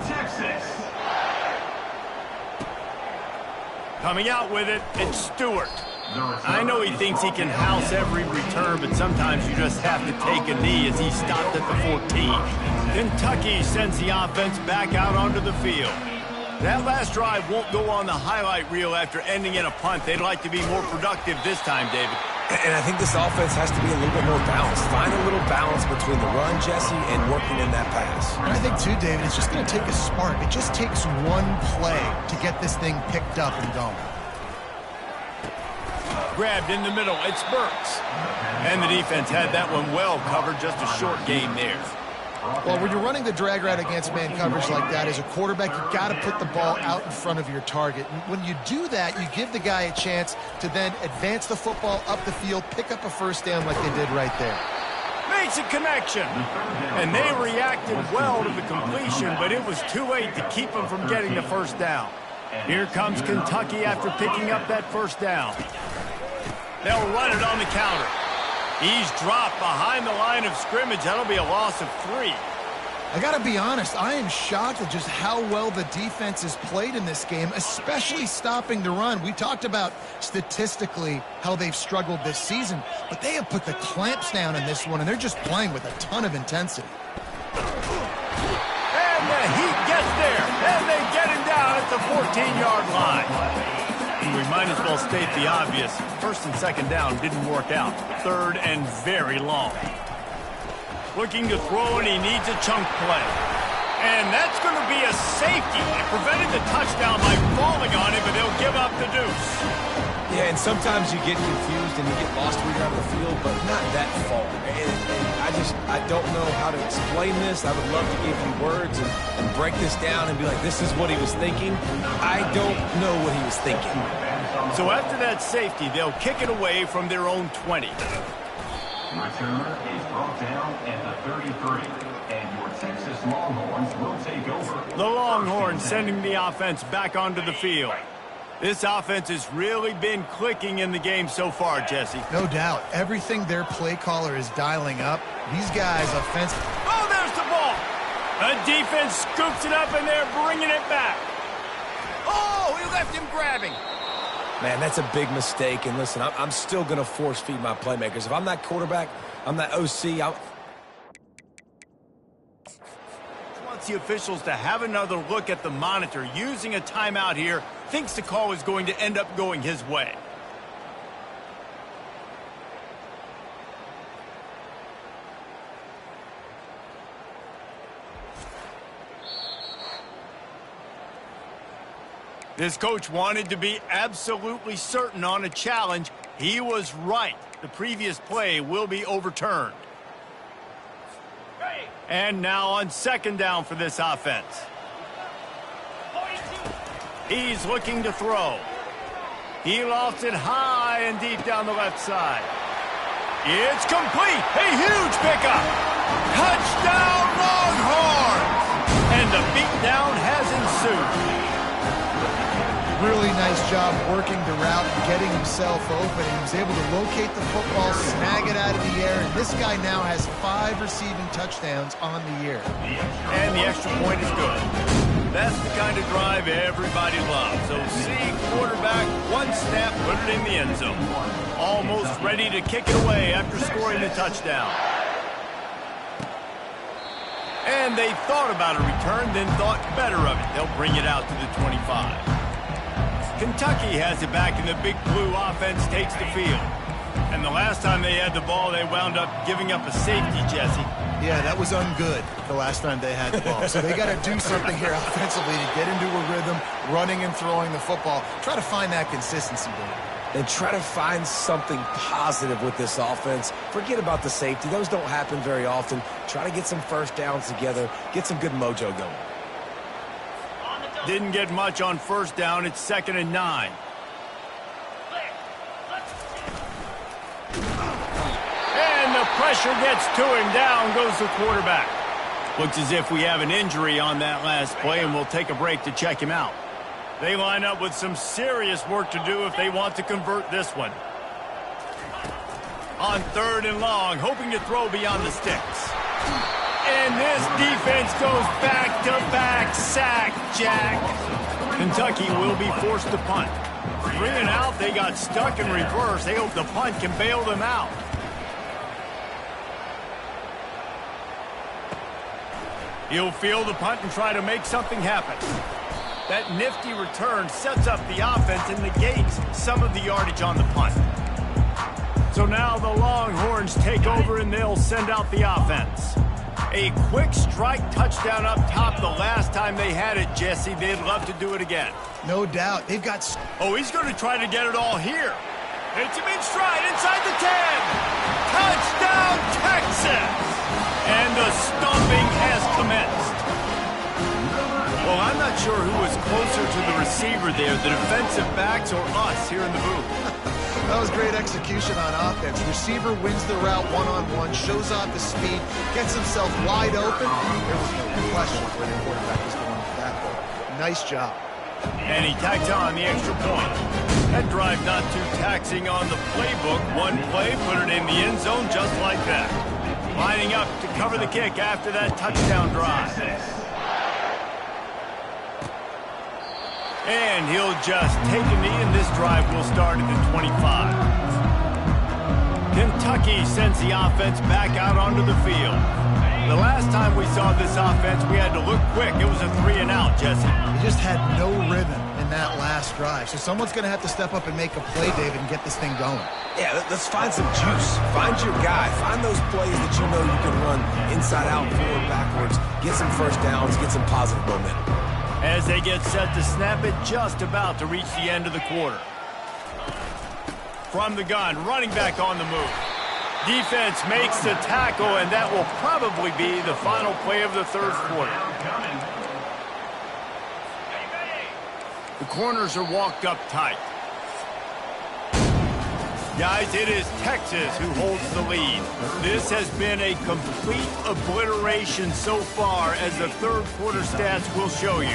Coming out with it, it's Stewart. I know he thinks he can house every return, but sometimes you just have to take a knee as he stopped at the 14. Kentucky sends the offense back out onto the field. That last drive won't go on the highlight reel after ending in a punt. They'd like to be more productive this time, David. And I think this offense has to be a little bit more balanced. Find a little balance between the run, Jesse, and working in that pass. And I think, too, David, it's just going to take a spark. It just takes one play to get this thing picked up and going. Grabbed in the middle, it's Burks. And the defense had that one well covered, just a short gain there. Well, when you're running the drag route against man coverage like that, as a quarterback, you've got to put the ball out in front of your target. And when you do that, you give the guy a chance to then advance the football up the field, pick up a 1st down like they did right there. Makes a connection. And they reacted well to the completion, but it was too late to keep them from getting the 1st down. Here comes Kentucky after picking up that 1st down. They'll run it on the counter. He's dropped behind the line of scrimmage. That'll be a loss of 3. I got to be honest, I am shocked at just how well the defense has played in this game, especially stopping the run. We talked about statistically how they've struggled this season, but they have put the clamps down in this one, and they're just playing with a ton of intensity. And the Heat gets there, and they get him down at the 14-yard line. We might as well state the obvious. 1st and 2nd down didn't work out. 3rd and very long. Looking to throw, and he needs a chunk play. And that's going to be a safety. It prevented the touchdown by falling on it, but they'll give up the deuce. Yeah, and sometimes you get confused and you get lost when you're on the field, but not that far. And I don't know how to explain this. I would love to give you words and break this down and be like, this is what he was thinking. I don't know what he was thinking. So after that safety, they'll kick it away from their own 20. Return is brought down at the 33, and your Texas Longhorns will take over. The Longhorns sending the offense back onto the field. This offense has really been clicking in the game so far, Jesse. No doubt. Everything their play caller is dialing up. These guys offense. Oh, there's the ball. The defense scoops it up, and they're bringing it back. Oh, he left him grabbing. Man, that's a big mistake. And listen, I'm still going to force feed my playmakers. If I'm that quarterback, I'm that OC. Wants the officials to have another look at the monitor. Using a timeout here, thinks the call is going to end up going his way. This coach wanted to be absolutely certain on a challenge. He was right. The previous play will be overturned. And now on second down for this offense. He's looking to throw. He lofts it high and deep down the left side. It's complete. A huge pickup. Touchdown Longhorns! And the beatdown has ensued. Really nice job working the route and getting himself open. He was able to locate the football, snag it out of the air, and this guy now has 5 receiving touchdowns on the year. And the extra point is good. That's the kind of drive everybody loves. So see quarterback, one snap, put it in the end zone. Almost ready to kick it away after scoring the touchdown. And they thought about a return, then thought better of it. They'll bring it out to the 25. Kentucky has it back, and the Big Blue offense takes the field. And the last time they had the ball, they wound up giving up a safety, Jesse. Yeah, that was ungood the last time they had the ball. So they got to do something here offensively to get into a rhythm, running and throwing the football. Try to find that consistency, Dave. And try to find something positive with this offense. Forget about the safety. Those don't happen very often. Try to get some first downs together, get some good mojo going. Didn't get much on first down. It's 2nd and 9. And the pressure gets to him. Down goes the quarterback. Looks as if we have an injury on that last play, and we'll take a break to check him out. They line up with some serious work to do if they want to convert this one. On 3rd and long, hoping to throw beyond the sticks. And this defense goes back-to-back sack, Jack. Kentucky will be forced to punt. 3 and out, they got stuck in reverse. They hope the punt can bail them out. He'll field the punt and try to make something happen. That nifty return sets up the offense and negates some of the yardage on the punt. So now the Longhorns take over and they'll send out the offense. A quick strike touchdown up top the last time they had it, Jesse. They'd love to do it again. No doubt. They've got... Oh, he's going to try to get it all here. Hits him in stride inside the 10. Touchdown, Texas! And the stomping has commenced. Well, I'm not sure who was closer to the receiver there, the defensive backs or us here in the booth. That was great execution on offense. Receiver wins the route one-on-one, shows off the speed, gets himself wide open. There was no question where the quarterback was going with that ball. Nice job. And he tacked on the extra point. That drive not too taxing on the playbook. One play, put it in the end zone just like that. Lining up to cover the kick after that touchdown drive. And he'll just take a knee, and this drive will start at the 25. Kentucky sends the offense back out onto the field. The last time we saw this offense, we had to look quick. It was a 3 and out, Jesse. He just had no rhythm in that last drive. So someone's going to have to step up and make a play, David, and get this thing going. Yeah, let's find some juice. Find your guy. Find those plays that you know you can run inside out, forward, backwards. Get some first downs. Get some positive momentum. As they get set to snap it, just about to reach the end of the quarter. From the gun, running back on the move. Defense makes the tackle, and that will probably be the final play of the third quarter. The corners are walked up tight. Guys, it is Texas who holds the lead. This has been a complete obliteration so far, as the third quarter stats will show you.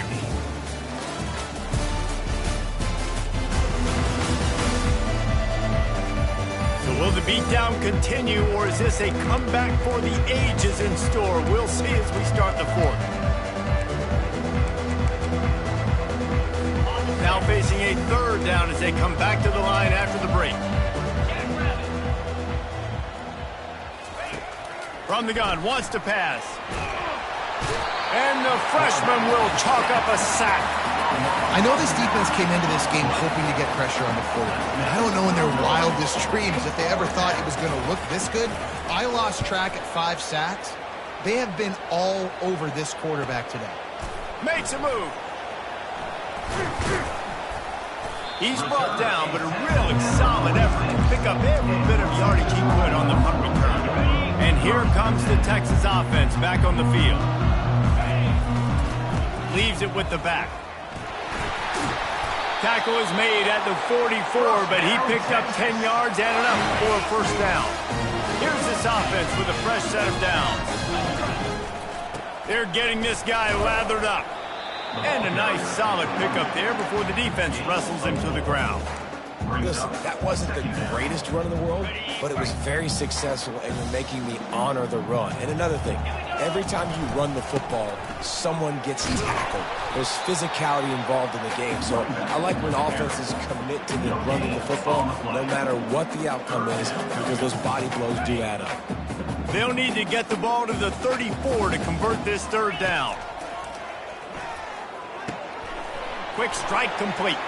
So will the beatdown continue, or is this a comeback for the ages in store? We'll see as we start the fourth. Now facing a 3rd down as they come back to the line after the break. From the gun, wants to pass. And the freshman will chalk up a sack. I know this defense came into this game hoping to get pressure on the quarterback. I mean, I don't know in their wildest dreams if they ever thought it was going to look this good. I lost track at 5 sacks. They have been all over this quarterback today. Makes a move. He's brought down, but a really solid effort to pick up every bit of yardage he could on the punt return. And here comes the Texas offense back on the field. Leaves it with the back. Tackle is made at the 44, but he picked up 10 yards and enough for a first down. Here's this offense with a fresh set of downs. They're getting this guy lathered up. And a nice solid pickup there before the defense wrestles him to the ground. Listen, that wasn't the greatest run in the world, but it was very successful, and you're making me honor the run. And another thing, every time you run the football, someone gets tackled. There's physicality involved in the game. So I like when offenses commit to the running the football, no matter what the outcome is, because those body blows do add up. They'll need to get the ball to the 34 to convert this third down. Quick strike complete.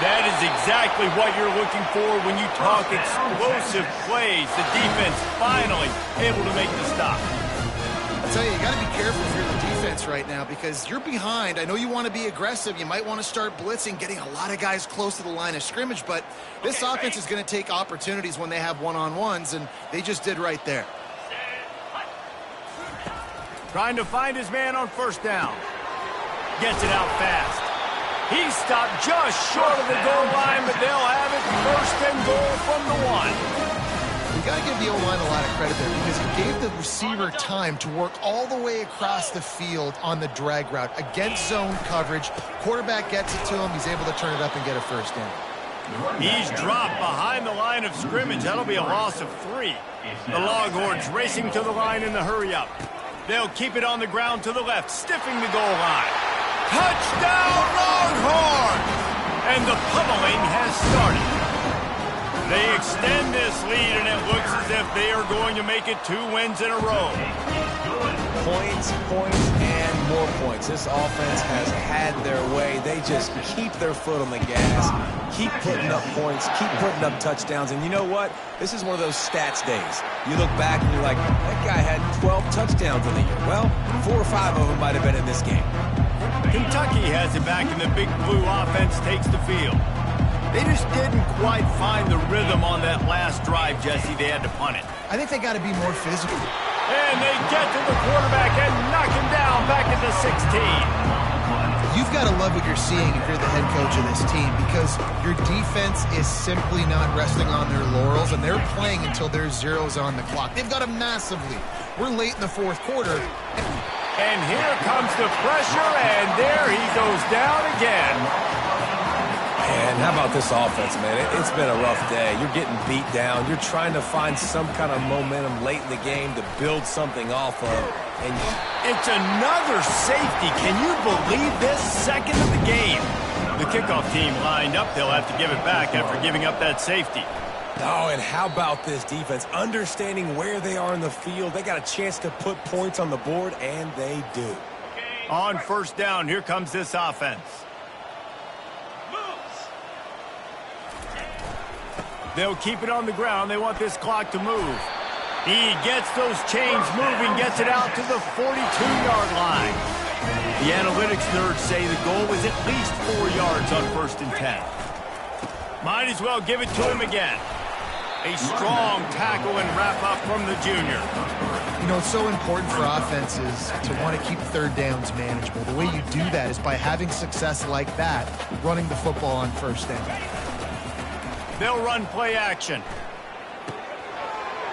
That is exactly what you're looking for when you talk explosive plays. The defense finally able to make the stop. I'll tell you, you got to be careful if you're the defense right now because you're behind. I know you want to be aggressive. You might want to start blitzing, getting a lot of guys close to the line of scrimmage, but this offense is going to take opportunities when they have one-on-ones, and they just did right there. Trying to find his man on first down. Gets it out fast. He stopped just short of the goal line, but they'll have it first and goal from the 1. You got to give the O-line a lot of credit there because he gave the receiver time to work all the way across the field on the drag route against zone coverage. Quarterback gets it to him. He's able to turn it up and get a first down. He's dropped behind the line of scrimmage. That'll be a loss of 3. The Longhorns racing to the line in the hurry-up. They'll keep it on the ground to the left, stiffing the goal line. Touchdown, Longhorns! And the pummeling has started. They extend this lead, and it looks as if they are going to make it 2 wins in a row. Points, and more points. This offense has had their way. They just keep their foot on the gas, keep putting up points, keep putting up touchdowns. And you know what? This is one of those stats days. You look back and you're like, that guy had 12 touchdowns in the year. Well, 4 or 5 of them might have been in this game. Kentucky has it back, and the Big Blue offense takes the field. They just didn't quite find the rhythm on that last drive, Jesse. They had to punt it. I think they got to be more physical. And they get to the quarterback and knock him down back at the 16. You've got to love what you're seeing if you're the head coach of this team because your defense is simply not resting on their laurels, and they're playing until there's zeros on the clock. They've got a massive lead. We're late in the 4th quarter. And here comes the pressure, and there he goes down again. And how about this offense, man? It's been a rough day. You're getting beat down. You're trying to find some kind of momentum late in the game to build something off of. And it's another safety. Can you believe this? Second of the game. The kickoff team lined up. They'll have to give it back after giving up that safety. Oh, and how about this defense? Understanding where they are in the field. They got a chance to put points on the board, and they do. On first down, here comes this offense. They'll keep it on the ground. They want this clock to move. He gets those chains moving, gets it out to the 42-yard line. The analytics nerds say the goal was at least 4 yards on 1st and 10. Might as well give it to him again. A strong tackle and wrap-up from the junior. You know, it's so important for offenses to want to keep third downs manageable. The way you do that is by having success like that, running the football on first down. They'll run play action.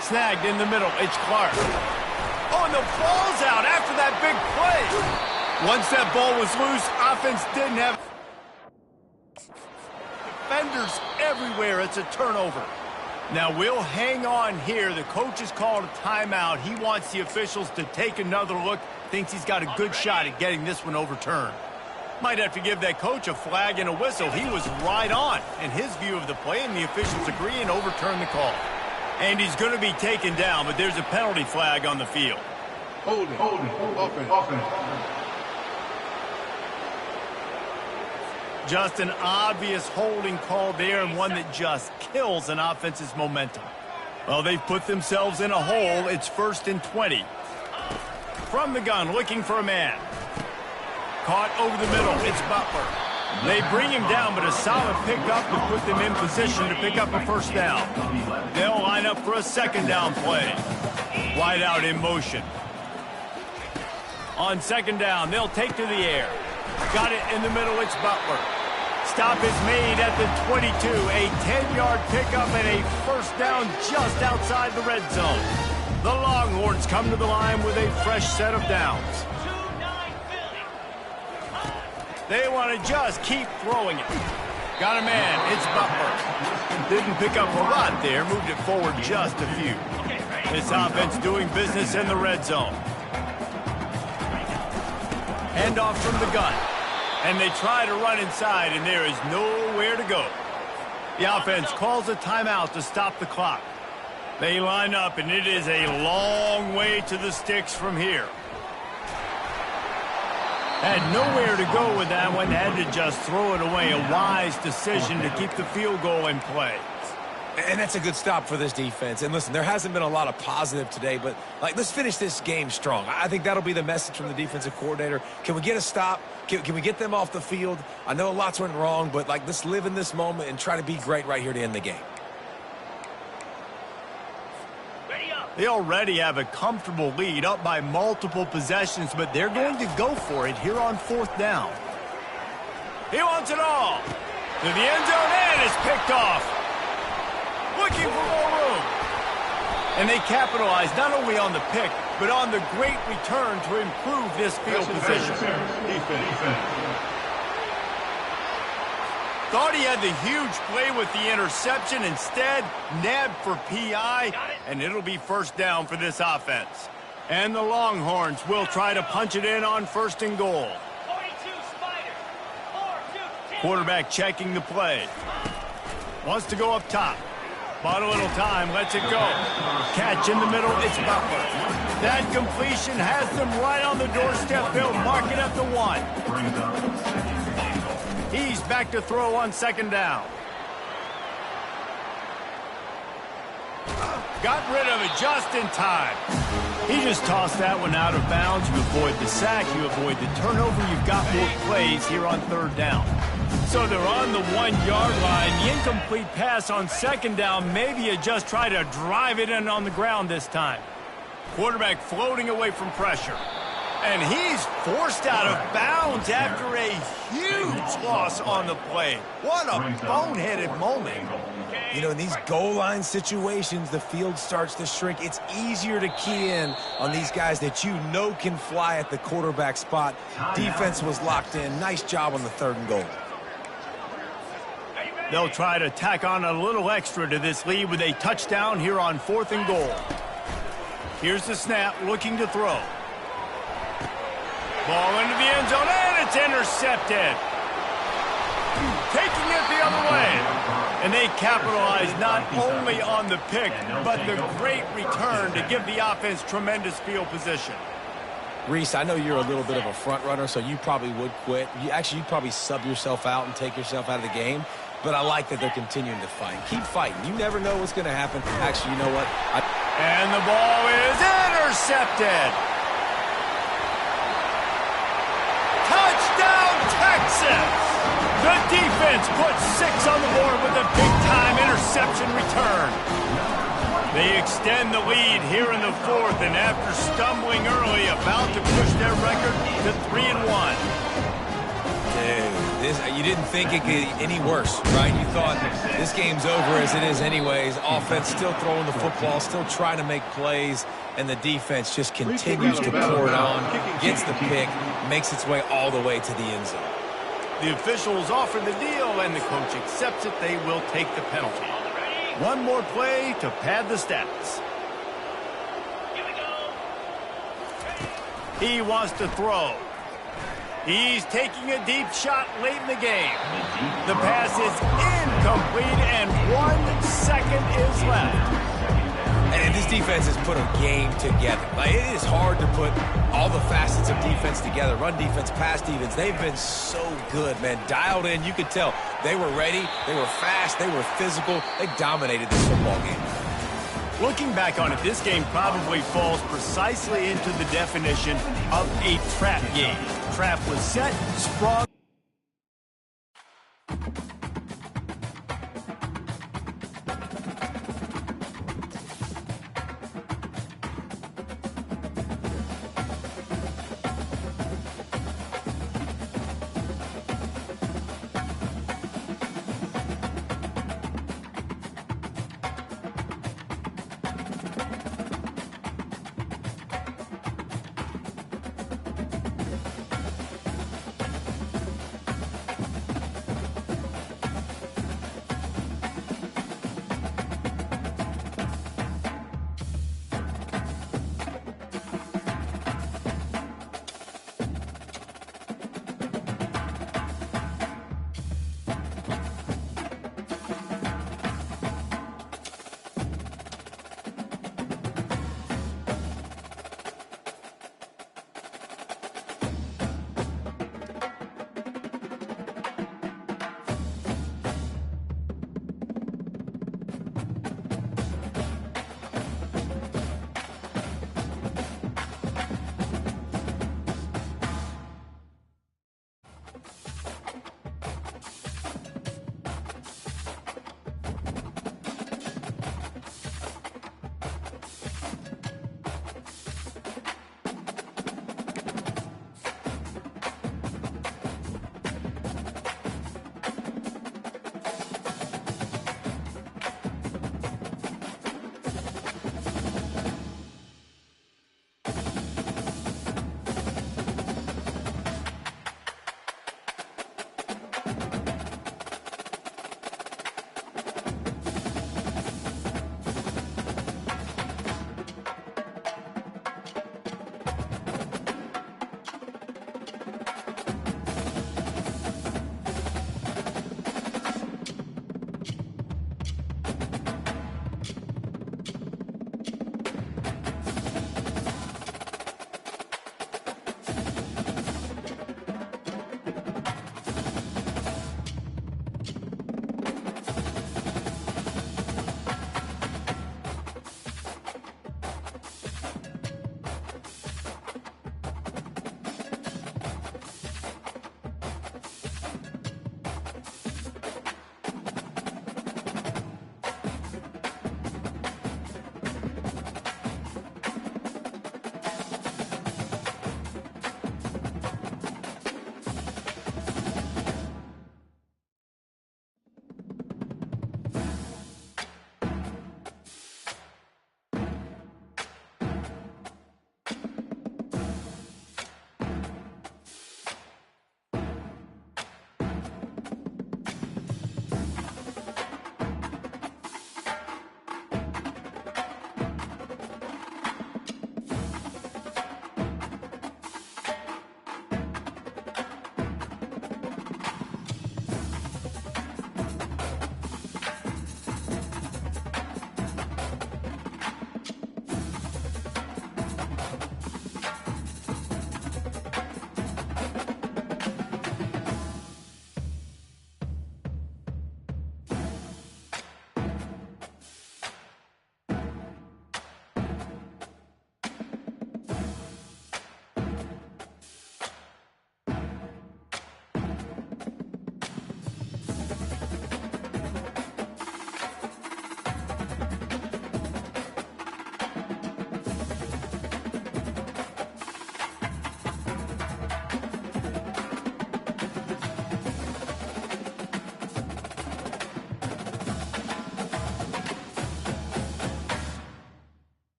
Snagged in the middle. It's Clark. Oh, and the ball's out after that big play. Once that ball was loose, offense didn't have defenders everywhere. It's a turnover. Now, we'll hang on here. The coach has called a timeout. He wants the officials to take another look. Thinks he's got a good shot at getting this one overturned. Might have to give that coach a flag and a whistle. He was right on in his view of the play, and the officials agree and overturn the call. And he's going to be taken down, but there's a penalty flag on the field. Holding. Offense. Just an obvious holding call there, and one that just kills an offense's momentum. Well, they've put themselves in a hole. It's 1st and 20. From the gun, looking for a man. Caught over the middle. It's Butler. They bring him down, but a solid pickup to put them in position to pick up a first down. They'll line up for a second down play. Wide out in motion. On second down, they'll take to the air. Got it in the middle, it's Butler. Stop is made at the 22. A 10-yard pickup and a first down just outside the red zone. The Longhorns come to the line with a fresh set of downs. They want to just keep throwing it. Got a man, it's Butler. Didn't pick up a lot there, moved it forward just a few. This offense doing business in the red zone. Handoff from the gun. And they try to run inside, and there is nowhere to go. The offense calls a timeout to stop the clock. They line up, and it is a long way to the sticks from here. Had nowhere to go with that one. Had to just throw it away. A wise decision to keep the field goal in play. And that's a good stop for this defense. And listen, there hasn't been a lot of positive today, but let's finish this game strong. I think that'll be the message from the defensive coordinator. Can we get a stop? Can we get them off the field? I know lots went wrong, but let's live in this moment and try to be great right here to end the game. They already have a comfortable lead, up by multiple possessions, but they're going to go for it here on fourth down. He wants it all. To the end zone, and it's picked off. Looking for more room. And they capitalize not only on the pick, but on the great return to improve this field position. Thought he had the huge play with the interception. Instead, nabbed for PI, and it'll be first down for this offense. And the Longhorns will try to punch it in on first and goal. Quarterback checking the play. Wants to go up top. Bought a little time, lets it go. Catch in the middle, it's Butler. That completion has them right on the doorstep. They'll mark it at the 1. He's back to throw on second down. Got rid of it just in time. He just tossed that one out of bounds. You avoid the sack, you avoid the turnover. You've got more plays here on third down. So they're on the 1-yard line. The incomplete pass on second down. Maybe you just try to drive it in on the ground this time. Quarterback floating away from pressure. And he's forced out of bounds after a huge loss on the play. What a boneheaded moment. You know, in these goal line situations, the field starts to shrink. It's easier to key in on these guys that you know can fly at the quarterback spot. Defense was locked in. Nice job on the third and goal. They'll try to tack on a little extra to this lead with a touchdown here on fourth and goal. Here's the snap, looking to throw. Ball into the end zone, and it's intercepted. Taking it the other way. And they capitalize not only on the pick, but the great return to give the offense tremendous field position. Reese, I know you're a little bit of a front runner, so you probably would quit. You'd probably sub yourself out and take yourself out of the game. But I like that they're continuing to fight. Keep fighting. You never know what's going to happen. Actually, you know what? And the ball is intercepted. Touchdown, Texas! The defense puts 6 on the board with a big-time interception return. They extend the lead here in the fourth, and after stumbling early, about to push their record to 3-1. Dude, you didn't think it could get any worse, right? You thought this game's over as it is anyways. Offense still throwing the football, still trying to make plays, and the defense just continues to pour it on, gets the pick, makes its way all the way to the end zone. The officials offer the deal, and the coach accepts it. They will take the penalty. One more play to pad the stats. He wants to throw. He's taking a deep shot late in the game. The pass is incomplete, and 1 second is left. And this defense has put a game together. It is hard to put all the facets of defense together. Run defense, pass defense. They've been so good, man. Dialed in. You could tell they were ready. They were fast. They were physical. They dominated this football game. Looking back on it, this game probably falls precisely into the definition of a trap game. Trap was set, sprung.